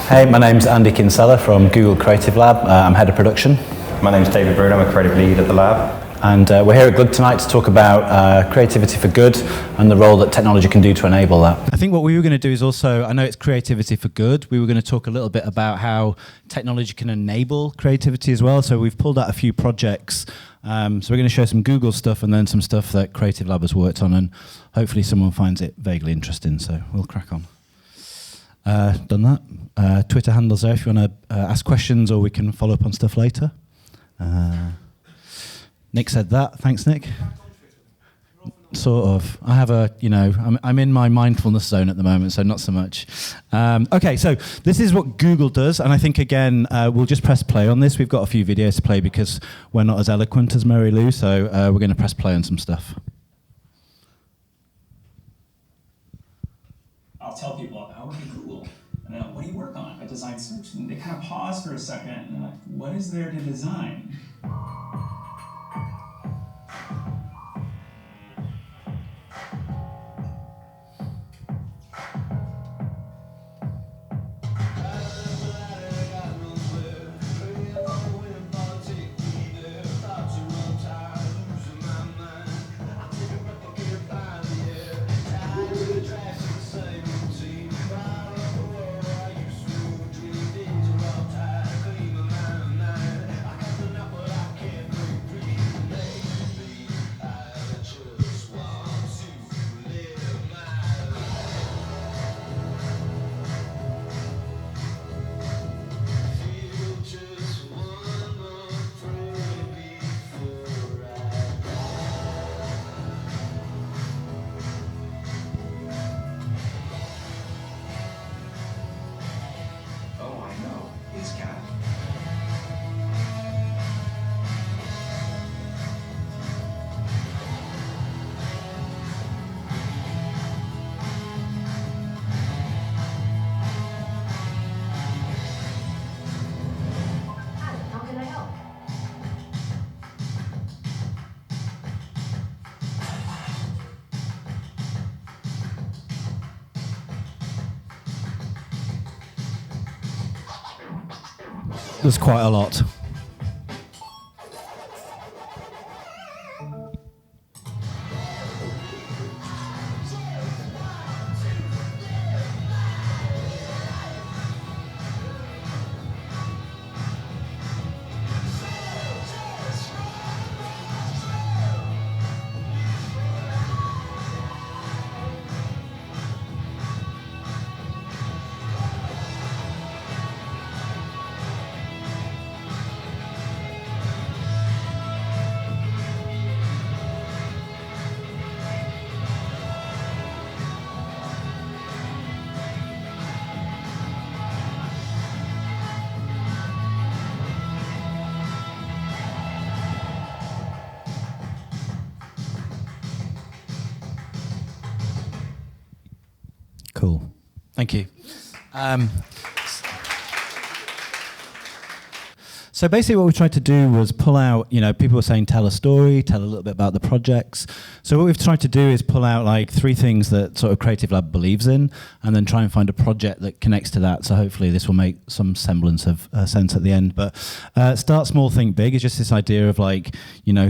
Hey, my name's Andy Kinsella from Google Creative Lab. I'm head of production. My name's David Bruno, I'm a creative lead at the lab. And we're here at Glug tonight to talk about creativity for good and the role that technology can do to enable that. I think what we were going to do is also, I know it's creativity for good, we were going to talk a little bit about how technology can enable creativity as well. So we've pulled out a few projects. So we're going to show some Google stuff and then some stuff that Creative Lab has worked on, and hopefully someone finds it vaguely interesting. So we'll crack on. Done that. Twitter handles there if you want to ask questions, or we can follow up on stuff later. Nick said that. Thanks, Nick. Sort of. I have a, I'm in my mindfulness zone at the moment, so not so much. Okay, so this is what Google does, and I think, again, we'll just press play on this. We've got a few videos to play because we're not as eloquent as Mary Lou, so we're going to press play on some stuff. I'll tell people, I work at Google. And they're like, what do you work on? I design search. And they kind of pause for a second, and they're like, what is there to design? There's quite a lot. Cool. Thank you. So basically what we tried to do was pull out, people were saying tell a story, tell a little bit about the projects. So what we've tried to do is pull out like 3 things that sort of Creative Lab believes in, and then try and find a project that connects to that. So hopefully this will make some semblance of sense at the end. But start small, think big is just this idea of like,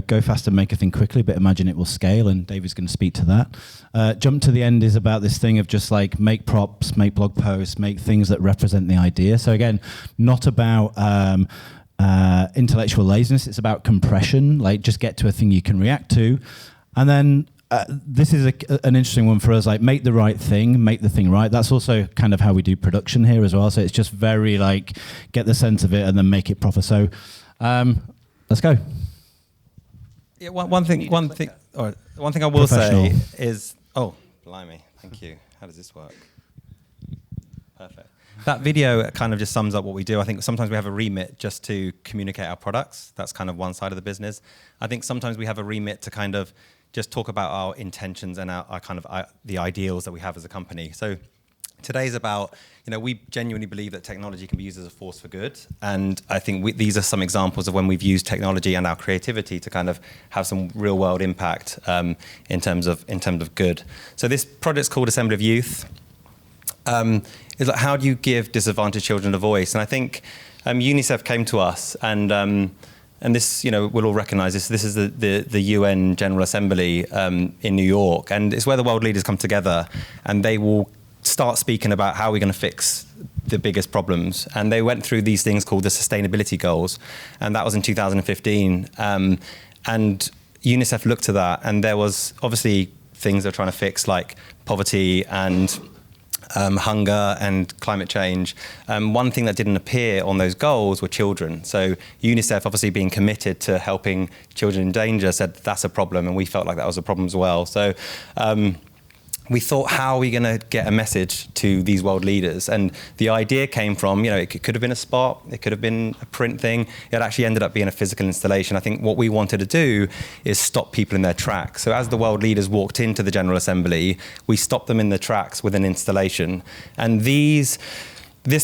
go fast and make a thing quickly, but imagine it will scale, and David's going to speak to that. Jump to the end is about this thing of just like make props, make blog posts, make things that represent the idea. So again, not about intellectual laziness, it's about compression, like just get to a thing you can react to. And then this is an interesting one for us, like make the right thing, make the thing right. That's also kind of how we do production here as well. So it's just very like get the sense of it and then make it proper. So let's go. Yeah, one thing I will say is, oh, blimey, thank you. How does this work? Perfect. That video kind of just sums up what we do. I think sometimes we have a remit just to communicate our products. That's kind of one side of the business. I think sometimes we have a remit to kind of just talk about our intentions and our kind of the ideals that we have as a company. So today's about, we genuinely believe that technology can be used as a force for good. And I think these are some examples of when we've used technology and our creativity to kind of have some real world impact in terms of good. So this project's called Assembly of Youth. is like, how do you give disadvantaged children a voice? And I think UNICEF came to us, and this, we'll all recognise this. This is the UN General Assembly in New York, and it's where the world leaders come together, and they will start speaking about how we're going to fix the biggest problems. And they went through these things called the sustainability goals, and that was in 2015. And UNICEF looked to that, and there was obviously things they're trying to fix, like poverty and hunger and climate change. One thing that didn't appear on those goals were children. So UNICEF, obviously being committed to helping children in danger, said that's a problem, and we felt like that was a problem as well. So we thought, how are we going to get a message to these world leaders? And the idea came from, it could have been a spot, it could have been a print thing. It actually ended up being a physical installation. I think what we wanted to do is stop people in their tracks. So as the world leaders walked into the General Assembly, we stopped them in their tracks with an installation. And this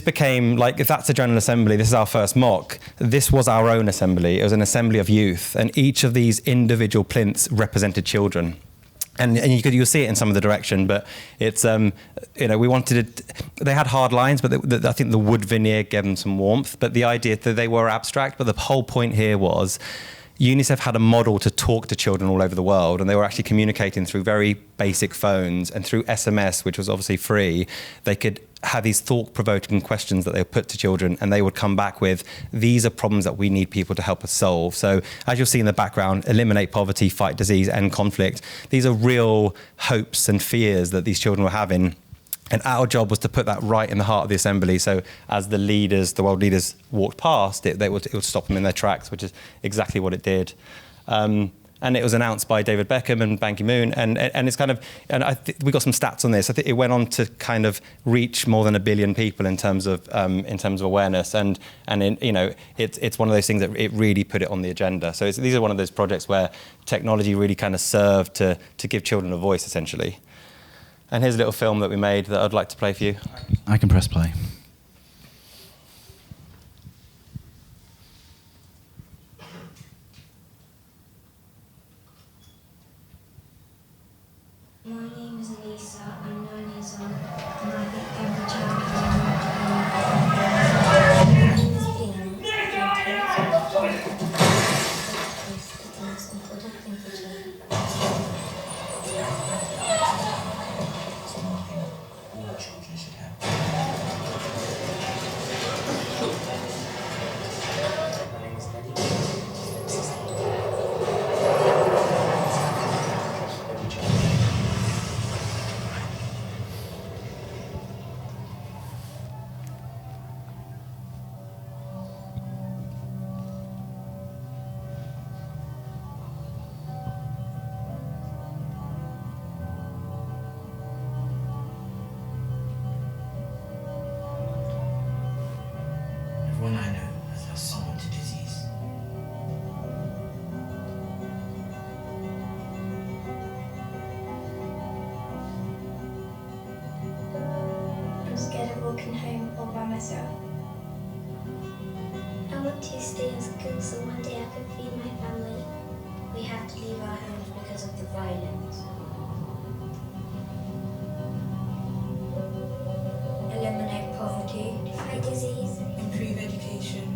became, like, if that's a General Assembly, this is our first mock, this was our own assembly. It was an assembly of youth, and each of these individual plinths represented children. And you'll see it in some of the direction, but it's, we wanted it, they had hard lines, but I think the wood veneer gave them some warmth. But the idea that they were abstract, but the whole point here was UNICEF had a model to talk to children all over the world, and they were actually communicating through very basic phones, and through SMS, which was obviously free. They could have these thought-provoking questions that they would put to children, and they would come back with, these are problems that we need people to help us solve. So as you'll see in the background, eliminate poverty, fight disease, end conflict. These are real hopes and fears that these children were having. And our job was to put that right in the heart of the assembly. So as the leaders, the world leaders walked past, it would stop them in their tracks, which is exactly what it did. And it was announced by David Beckham and Ban Ki-moon, and it's kind of, and we got some stats on this. I think it went on to kind of reach more than 1 billion people in terms of awareness, and it's one of those things that it really put it on the agenda. So these are one of those projects where technology really kind of served to give children a voice, essentially. And here's a little film that we made that I'd like to play for you. I can press play. My name is Elisa, I'm 9 years old, and I think every child My name is Pina, it's the most important thing for children. All children should have. My name is Nelly, I'm 16. Every child. Everyone I know has lost someone to disease. I'm scared of walking home all by myself. I want to stay in school so one day I can feed my family. We have to leave our homes because of the violence. Eliminate poverty, fight disease, improve education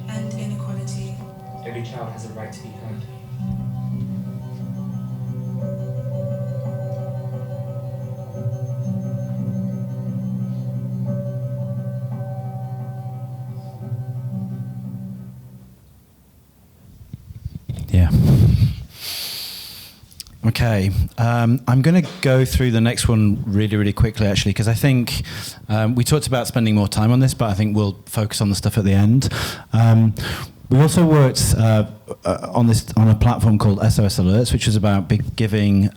and inequality. Every child has a right to be heard. Yeah. Okay, I'm going to go through the next one really, really quickly, actually, because I think we talked about spending more time on this, but I think we'll focus on the stuff at the end. We also worked on a platform called SOS Alerts, which was about giving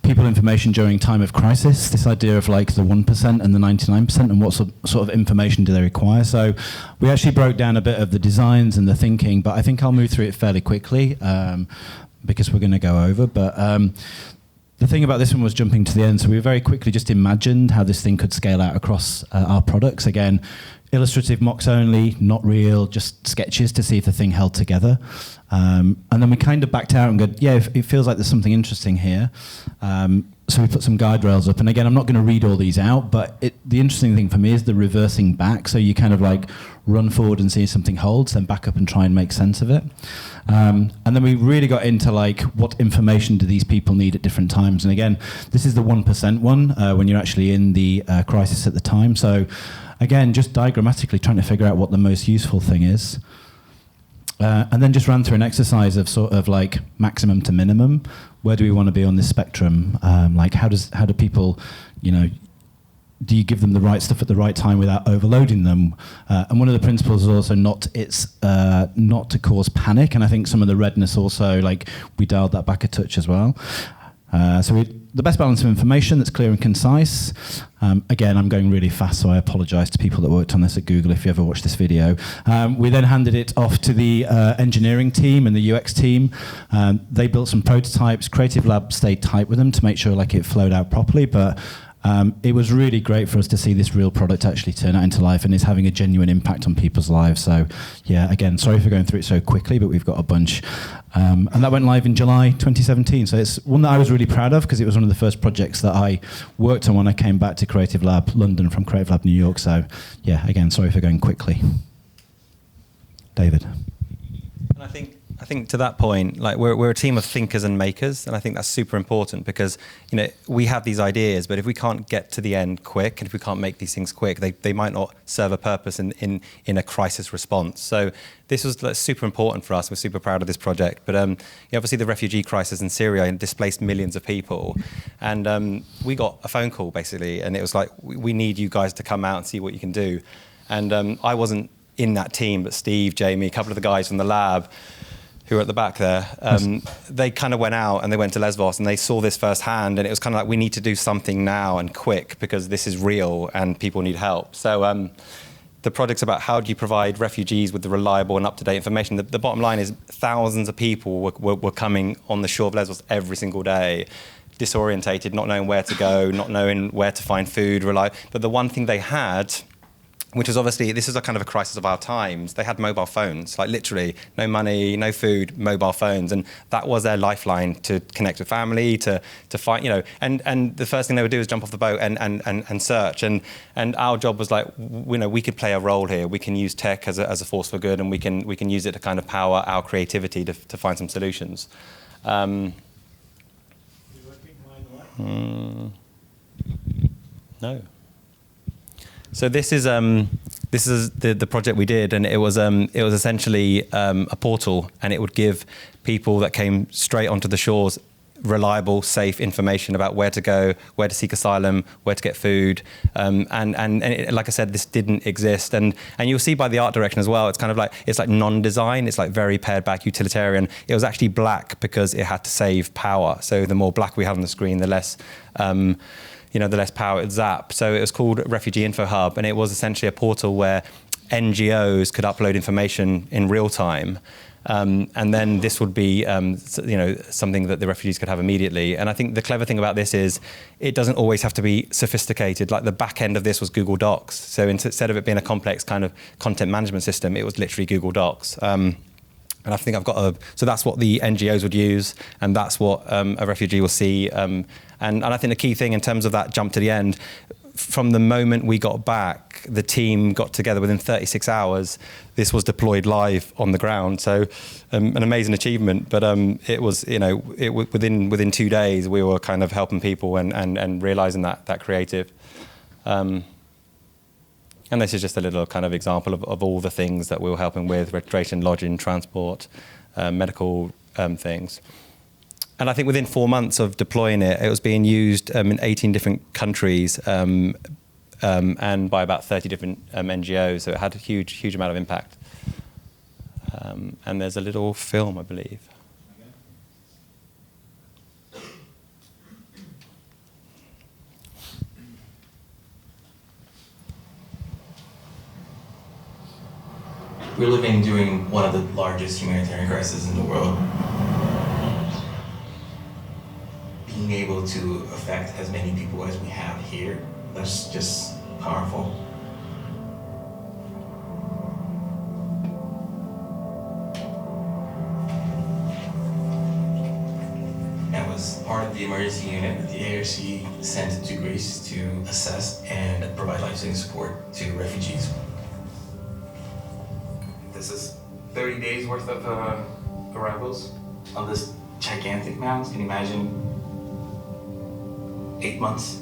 people information during time of crisis, this idea of like the 1% and the 99% and what sort of information do they require. So we actually broke down a bit of the designs and the thinking, but I think I'll move through it fairly quickly because we're going to go over. But the thing about this one was jumping to the end. So we very quickly just imagined how this thing could scale out across our products. Again, illustrative mocks only, not real, just sketches to see if the thing held together. And then we kind of backed out and go, yeah, it feels like there's something interesting here. so we put some guide rails up, and again, I'm not going to read all these out, but the interesting thing for me is the reversing back. So you kind of like run forward and see something holds, then back up and try and make sense of it. And then we really got into like what information do these people need at different times. And again, this is the 1% one when you're actually in the crisis at the time. So again, just diagrammatically trying to figure out what the most useful thing is. And then just ran through an exercise of sort of like maximum to minimum. Where do we want to be on this spectrum? Like how do people, you know, do you give them the right stuff at the right time without overloading them? And one of the principles is also not to cause panic. And I think some of the redness also, like we dialed that back a touch as well. So the best balance of information that's clear and concise. Again, I'm going really fast, so I apologize to people that worked on this at Google if you ever watched this video. We then handed it off to the engineering team and the UX team. They built some prototypes. Creative Lab stayed tight with them to make sure like it flowed out properly, but it was really great for us to see this real product actually turn out into life and is having a genuine impact on people's lives. So yeah, again, sorry for going through it so quickly, but we've got a bunch. And that went live in July 2017. So it's one that I was really proud of because it was one of the first projects that I worked on when I came back to Creative Lab London from Creative Lab New York. So yeah, again, sorry for going quickly. David. And I think to that point, like we're a team of thinkers and makers, and I think that's super important because we have these ideas, but if we can't get to the end quick, and if we can't make these things quick, they might not serve a purpose in a crisis response. So this was super important for us. We're super proud of this project. But obviously the refugee crisis in Syria displaced millions of people, and we got a phone call basically, and it was like, we need you guys to come out and see what you can do. And I wasn't in that team, but Steve, Jamie, a couple of the guys from the lab who are at the back there, they kind of went out and they went to Lesbos and they saw this firsthand, and it was kind of like, we need to do something now and quick because this is real and people need help. So the project's about how do you provide refugees with the reliable and up-to-date information. The bottom line is thousands of people were coming on the shore of Lesbos every single day, disorientated, not knowing where to go, not knowing where to find food, but the one thing they had, which is obviously, this is a kind of a crisis of our times. They had mobile phones, like literally no money, no food, mobile phones. And that was their lifeline to connect with family, to find, and the first thing they would do is jump off the boat and search. And our job was like, we could play a role here. We can use tech as a force for good, and we can use it to kind of power our creativity to find some solutions. No. So this is the project we did, and it was essentially a portal, and it would give people that came straight onto the shores reliable, safe information about where to go, where to seek asylum, where to get food, and like I said, this didn't exist, and you'll see by the art direction as well. It's kind of like non-design. It's like very pared back utilitarian. It was actually black because it had to save power. So the more black we had on the screen, the less. The less power it zap. So it was called Refugee Info Hub, and it was essentially a portal where NGOs could upload information in real time. And then this would be, something that the refugees could have immediately. And I think the clever thing about this is it doesn't always have to be sophisticated. Like the back end of this was Google Docs. So instead of it being a complex kind of content management system, it was literally Google Docs. And I think so that's what the NGOs would use, and that's what a refugee will see. And I think the key thing in terms of that jump to the end, from the moment we got back, the team got together within 36 hours. This was deployed live on the ground. So an amazing achievement, but it was, within 2 days, we were kind of helping people and realizing that creative. And this is just a little kind of example of all the things that we were helping with: registration, lodging, transport, medical things. And I think within 4 months of deploying it, it was being used in 18 different countries and by about 30 different NGOs. So it had a huge amount of impact. And there's a little film, I believe. We're living during one of the largest humanitarian crises in the world. Being able to affect as many people as we have here, that's just powerful. That was part of the emergency unit at the ARC sent to Greece to assess and provide life-saving support to refugees. This is 30 days worth of arrivals on this gigantic mound. Can you imagine 8 months?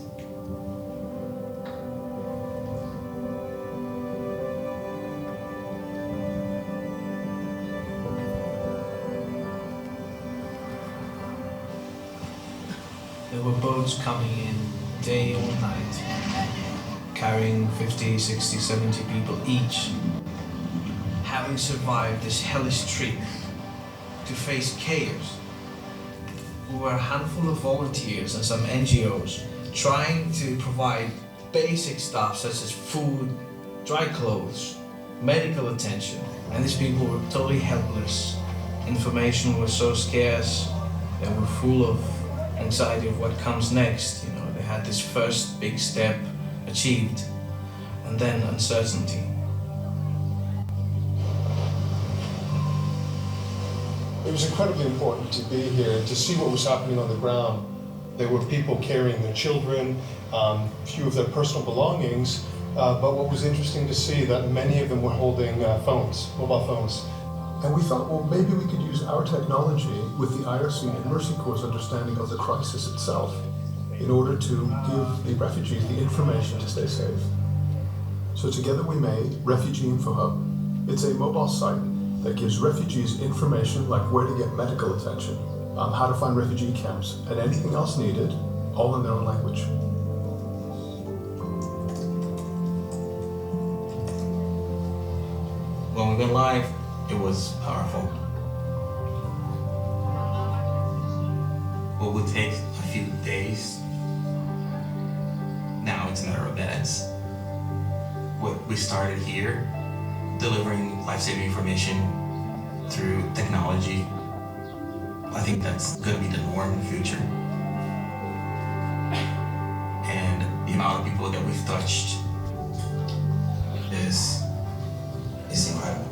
There were boats coming in day or night, carrying 50, 60, 70 people each. Having survived this hellish trip to face chaos, we were a handful of volunteers and some NGOs trying to provide basic stuff such as food, dry clothes, medical attention, and these people were totally helpless. Information was so scarce, they were full of anxiety of what comes next. You know, they had this first big step achieved, and then uncertainty. It was incredibly important to be here, to see what was happening on the ground. There were people carrying their children, few of their personal belongings, but what was interesting to see that many of them were holding phones, mobile phones. And we thought, well, maybe we could use our technology with the IRC and Mercy Corps' understanding of the crisis itself in order to give the refugees the information to stay safe. So together we made Refugee Info Hub. It's a mobile site that gives refugees information like where to get medical attention, how to find refugee camps, and anything else needed, all in their own language. When we went live, it was powerful. What would take a few days, now it's a matter of minutes. What we started here, delivering life-saving information through technology, I think that's going to be the norm in the future. And the amount of people that we've touched is incredible.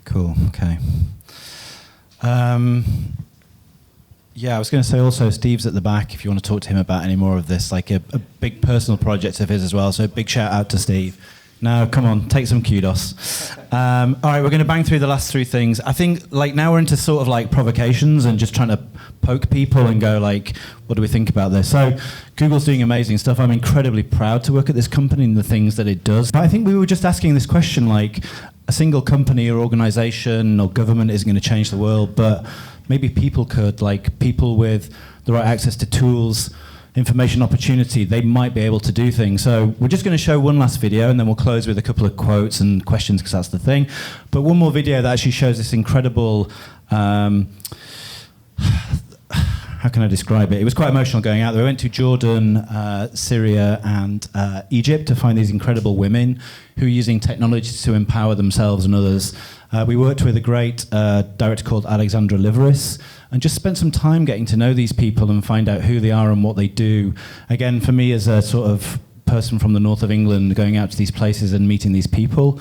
Cool. Okay. Yeah, I was going to say also, Steve's at the back if you want to talk to him about any more of this, like a big personal project of his as well. So big shout out to Steve. Now, come on, take some kudos. All right, we're going to bang through the last three things. I think like now we're into sort of like provocations and just trying to poke people and go like, what do we think about this? So Google's doing amazing stuff. I'm incredibly proud to work at this company and the things that it does. But I think we were just asking this question, like a single company or organization or government isn't going to change the world, but maybe people could, like people with the right access to tools, information, opportunity, they might be able to do things. So we're just going to show one last video and then we'll close with a couple of quotes and questions because that's the thing. But one more video that actually shows this incredible, how can I describe it? It was quite emotional going out there. We went to Jordan, Syria and Egypt to find these incredible women who are using technology to empower themselves and others. We worked with a great director called Alexandra Liveris and just spent some time getting to know these people and find out who they are and what they do. Again, for me as a sort of person from the north of England going out to these places and meeting these people,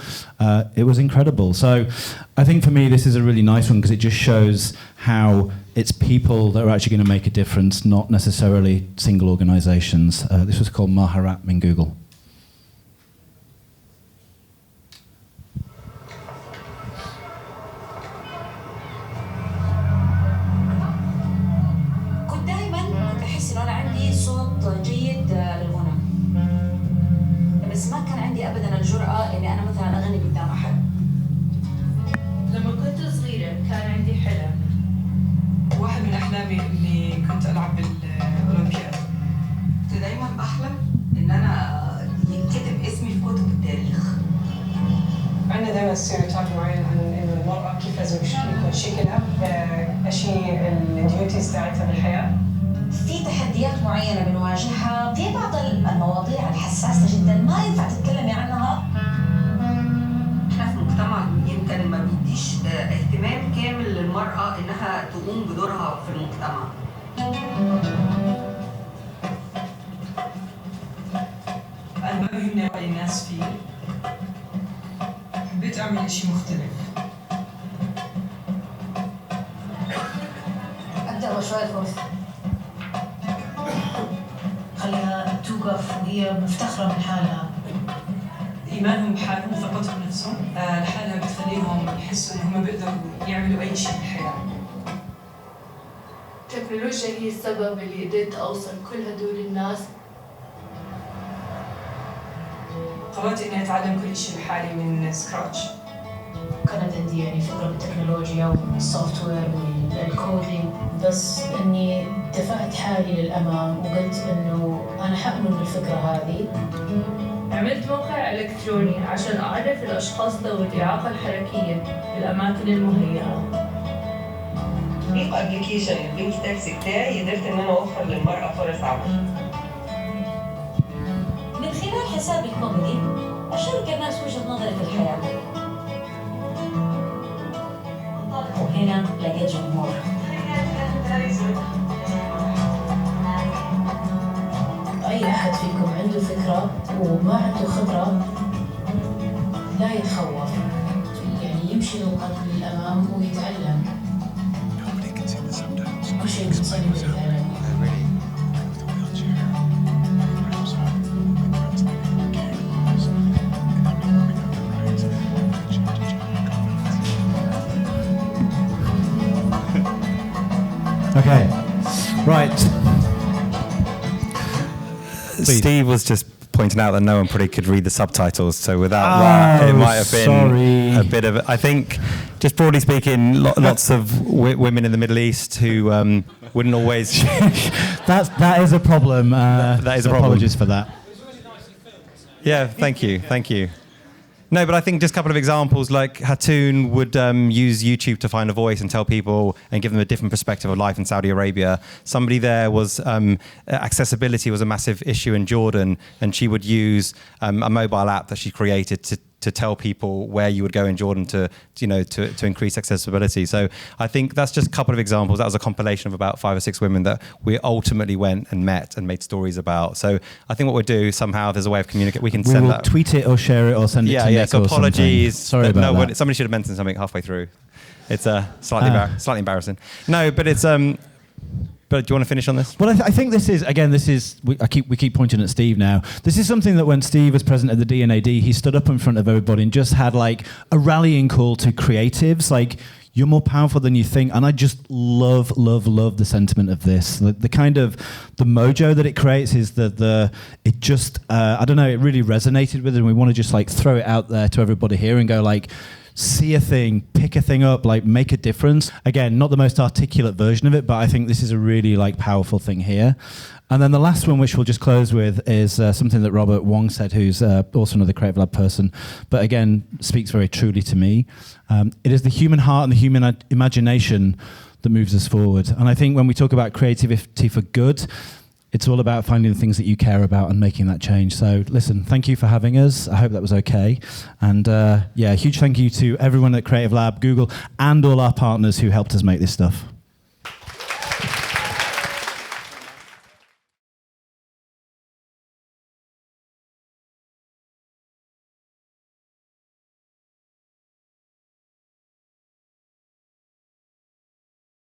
it was incredible. So I think for me this is a really nice one because it just shows how it's people that are actually going to make a difference, not necessarily single organizations. This was called Maharat in Google. بس ما كان عندي ابدا الجرأة اني انا مثلا اغني قدام احد. لما كنت صغيرة كان عندي حلم. واحد من احلامي اني كنت العب بالاولمبياد. كنت دايما بحلم ان انا ينكتب اسمي في كتب التاريخ. عندنا دايما ستيريوتايب معين عن انه المرأة كيف لازم يكون شكلها، اشي الديوتيز تاعتها بالحياة. في تحديات معينة بنواجهها، في بعض المواضيع الحساسة جدا ما ينفع تتكلمي عنها. احنا في مجتمع يمكن ما بيديش اهتمام كامل للمرأة إنها تقوم بدورها في المجتمع. أنا ما بيهمني رأي الناس فيه. حبيت أعمل إشي مختلف. أبدأ بشوية فرص. خليها توقف وهي مفتخرة من حالها. إيمانهم بحالهم وثقتهم بنفسهم لحالها بتخليهم يحسوا إنهم بيقدروا يعملوا أي شيء بالحياة. التكنولوجيا هي السبب اللي قدرت أوصل كل هدول الناس. قررت إني أتعلم كل شيء لحالي من سكراتش. كانت عندي يعني فكرة بالتكنولوجيا والسوفت وير والكودينج، بس إني دفعت حالي للأمام وقلت إنه أنا حأمن بالفكرة هذه. عملت موقع إلكتروني عشان أعرف الأشخاص ذوي الإعاقة الحركية بالأماكن المهيئة. طريق أبليكيشن البنك تاكسي بتاعي قدرت إن أنا أوفر للمرأة فرص عمل. من خلال حسابي الكوميدي أشارك الناس وجهة نظري في الحياة. وهنا لقيت جمهور. أي أحد فيكم عنده فكرة وما عنده خبرة لا يتخوف، يعني يمشي للأمام ويتعلم. كل شيء بنسويه بالفعل. Okay, right. Steve was just pointing out that no one probably could read the subtitles, so without that, it might have been a bit of. I think, just broadly speaking, lots of women in the Middle East who wouldn't always. that is a problem. That is a problem. Apologies for that. Yeah, thank you. No, but I think just a couple of examples, like Hatoun would use YouTube to find a voice and tell people and give them a different perspective of life in Saudi Arabia. Somebody there was, accessibility was a massive issue in Jordan, and she would use a mobile app that she created to tell people where you would go in Jordan to increase accessibility. So I think that's just a couple of examples. That was a compilation of about 5 or 6 women that we ultimately went and met and made stories about. So I think what we'll do, somehow there's a way of communicating. We can send that. Tweet it or share it or send it to Nick. Yeah, so apologies. Something. Sorry about that. Somebody should have mentioned something halfway through. It's slightly embarrassing. No, but it's... But do you want to finish on this? Well, I think this is we keep pointing at Steve now. This is something that when Steve was president of the D&AD, he stood up in front of everybody and just had like a rallying call to creatives, like, you're more powerful than you think. And I just love the sentiment of this. The kind of the mojo that it creates is it just I don't know, it really resonated with it, and we want to just like throw it out there to everybody here and go like, see a thing, pick a thing up, like make a difference. Again, not the most articulate version of it, but I think this is a really like powerful thing here. And then the last one, which we'll just close with, is something that Robert Wong said, who's also another Creative Lab person, but again, speaks very truly to me. It is the human heart and the human imagination that moves us forward. And I think when we talk about creativity for good, it's all about finding the things that you care about and making that change. So listen, thank you for having us. I hope that was okay. And a huge thank you to everyone at Creative Lab, Google, and all our partners who helped us make this stuff.